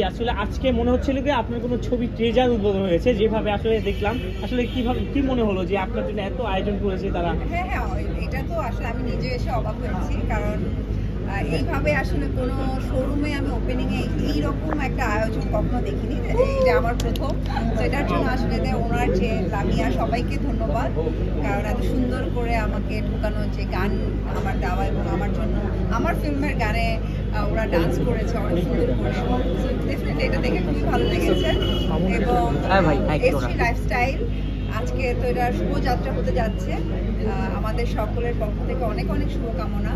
আসলে আজকে মনে হচ্ছিল যে আপনার কোনো ছবি ট্রেজার উদ্বোধন হয়েছে, যেভাবে আসলে দেখলাম আসলে কিভাবে কি মনে হলো যে আপনার জন্য এত আয়োজন করেছে তারা? হ্যাঁ, এটা তো আসলে আমি নিজে এসে অবাক হয়েছি, কারণ এইভাবে আসলে কোনো শোরুমে আমি ওপেনিং এ এইরকম একটা আয়োজন কখনো দেখিনি। এটা আমার প্রথম। তো এটার জন্য আসলে ওনার যে লামিয়া, সবাইকে ধন্যবাদ, কারণ এত সুন্দর করে আমাকে ঢোকানো, যে গান আমার দেওয়া এবং আমার জন্য আমার ফিল্মের গানে ওরা ডান্স করেছে অনেক সুন্দর করে। ডেফিনেটলি এটা দেখে খুবই ভালো লেগেছে। এবং এসটি লাইফস্টাইল আজকে তো এটা শুভযাত্রা হতে যাচ্ছে, আমাদের সকলের পক্ষ থেকে অনেক অনেক শুভকামনা।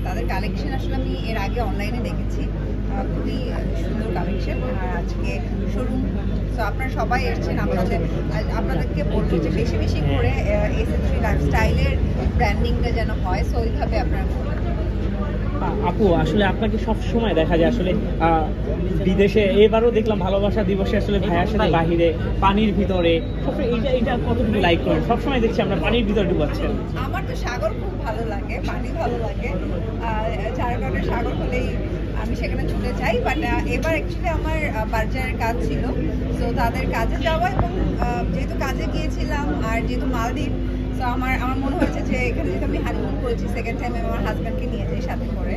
তাদের কালেকশন আসলে আমি এর আগে অনলাইনে দেখেছি, খুবই সুন্দর কালেকশন। আর আজকে শোরুম, তো আপনারা সবাই এসেছেন, আপনাদেরকে বলবো যে বেশি বেশি করে এসটি লাইফস্টাইলের ব্র্যান্ডিংটা যেন হয়, সো ওইভাবে আপনারা আপু আসলে আপনাকে সব সময় দেখা যায় আসলে বিদেশে, এবারও দেখলাম ভালোবাসা দিবসে আসলে ভাইয়ার সাথে বাহিরে পানির ভিতরে এইটা কতটুকু লাইক করেন? সবসময় দেখছি আমরা পানির ভিতরে ডুবাচ্ছেন। আমার তো সাগর খুব ভালো লাগে, পানি ভালো লাগে, যার কারণে সাগর হলেই আমি সেখানে ছুটে যাই। বাট এবার অ্যাকচুয়ালি আমার বার্জারের কাজ ছিল, তো তাদের কাজে যাওয়া এবং যেহেতু কাজে গিয়েছিলাম আর যেহেতু মালদ্বীপ, তো আমার মনে হয়েছে যে এখানে যেহেতু আমি হানিমুন করেছি, সেকেন্ড টাইম আমার হাজব্যান্ডকে নিয়ে যাই সাথে করে,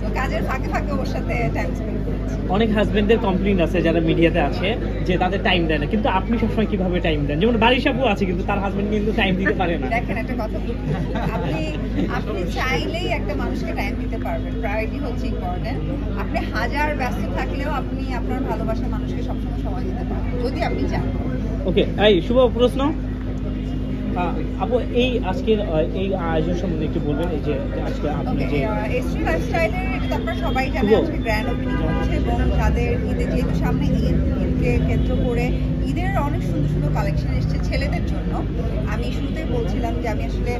তো কাজের ফাঁকে ফাঁকে ওর সাথে টাইম স্পেন্ড করেছি। অনেক হাজবেন্ডদের কমপ্লেইন আছে যারা মিডিয়াতে আছে যে তাদের টাইম দেয় না, কিন্তু আপনি সবসময় কিভাবে টাইম দেন? যেমন বাড়ির সাবু আছে কিন্তু তার হাজবেন্ড কিন্তু টাইম দিতে পারে না। দেখেন একটা কথা, আপনি চাইলেই একটা মানুষকে টাইম দিতে পারবেন, প্রায়োরিটি হচ্ছে ইম্পর্টেন্ট। আপনি হাজার ব্যস্ত থাকলেও আপনি আপনার ভালোবাসার মানুষকে সবসময় সময় দিতে পারবেন যদি আপনি চান। ওকে, এই শুভ প্রশ্ন আপু, এই আজকের এই আয়োজন সম্বন্ধে একটু বলবেন। এই যে আজকে আপনি যে এসটি লাইফস্টাইলের, এটা তো আপনারা সবাই জানেন, আজকে গ্র্যান্ড ওপেনিং হচ্ছে এবং তাদের ঈদে যেহেতু সামনে ঈদকে কেন্দ্র করে ঈদের অনেক সুন্দর সুন্দর কালেকশন এসছে ছেলেদের জন্য। আমি শুরুতেই বলছিলাম যে আমি আসলে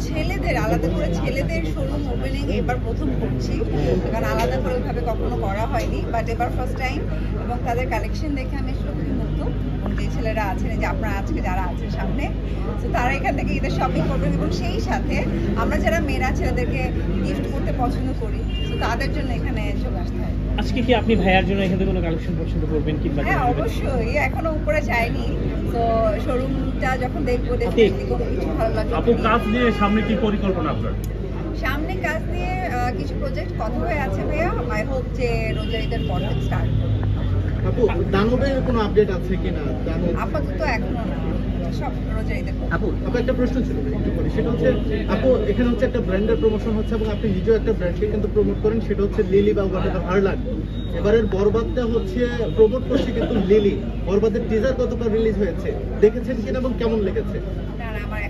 ছেলেদের আলাদা করে ছেলেদের শোরুম ওপেনিং এবার প্রথম করছি, কারণ আলাদা করে ওইভাবে কখনো করা হয়নি, বাট এবার ফার্স্ট টাইম। এবং তাদের কালেকশন দেখে আমি আসলে খুবই মুগ্ধ। যে ছেলেরা আছেন, যে আপনারা আজকে যারা আছেন সামনে, তো তারা এখান থেকে ঈদের শপিং করবেন এবং সেই সাথে আমরা যারা মেয়েরা ছেলেদেরকে গিফট করতে পছন্দ করি, তো তাদের জন্য এখানে চলে আসতে হয়। আজকে কি আপনি ভাইয়ার জন্য এখানে কোনো কালেকশন পছন্দ করবেন কিংবা? হ্যাঁ, অবশ্যই, এখনো উপরে যায়নি, তো শোরুমটা যখন দেখবো ডেফিনেটলি কোনো কিছু ভালো লাগবে। আপু, কাজ নিয়ে সামনে কি পরিকল্পনা আপনার? সামনে কাজ নিয়ে কিছু প্রজেক্ট কথা হয়ে আছে ভাইয়া, আই হোপ যে রোজার ঈদের পর থেকে স্টার্ট করবো। আপু, দানবের কোনো আপডেট আছে কিনা? আপাতত এখনো না, সব রোজার ঈদের পর। আপু একটা প্রশ্ন ছিল, একটু করি, সেটা হচ্ছে আপু এখানে হচ্ছে একটা ব্র্যান্ডের প্রমোশন হচ্ছে এবং আপনি নিজেও একটা ব্র্যান্ডকে কিন্তু প্রমোট করেন, সেটা হচ্ছে লিলি বা হারলান। এবারের বরবাদটা হচ্ছে প্রমোট করছে কিন্তু লিলি। বরবাদের টিজার গতকাল রিলিজ হয়েছে, দেখেছেন কিনা এবং কেমন লেগেছে? না, আমার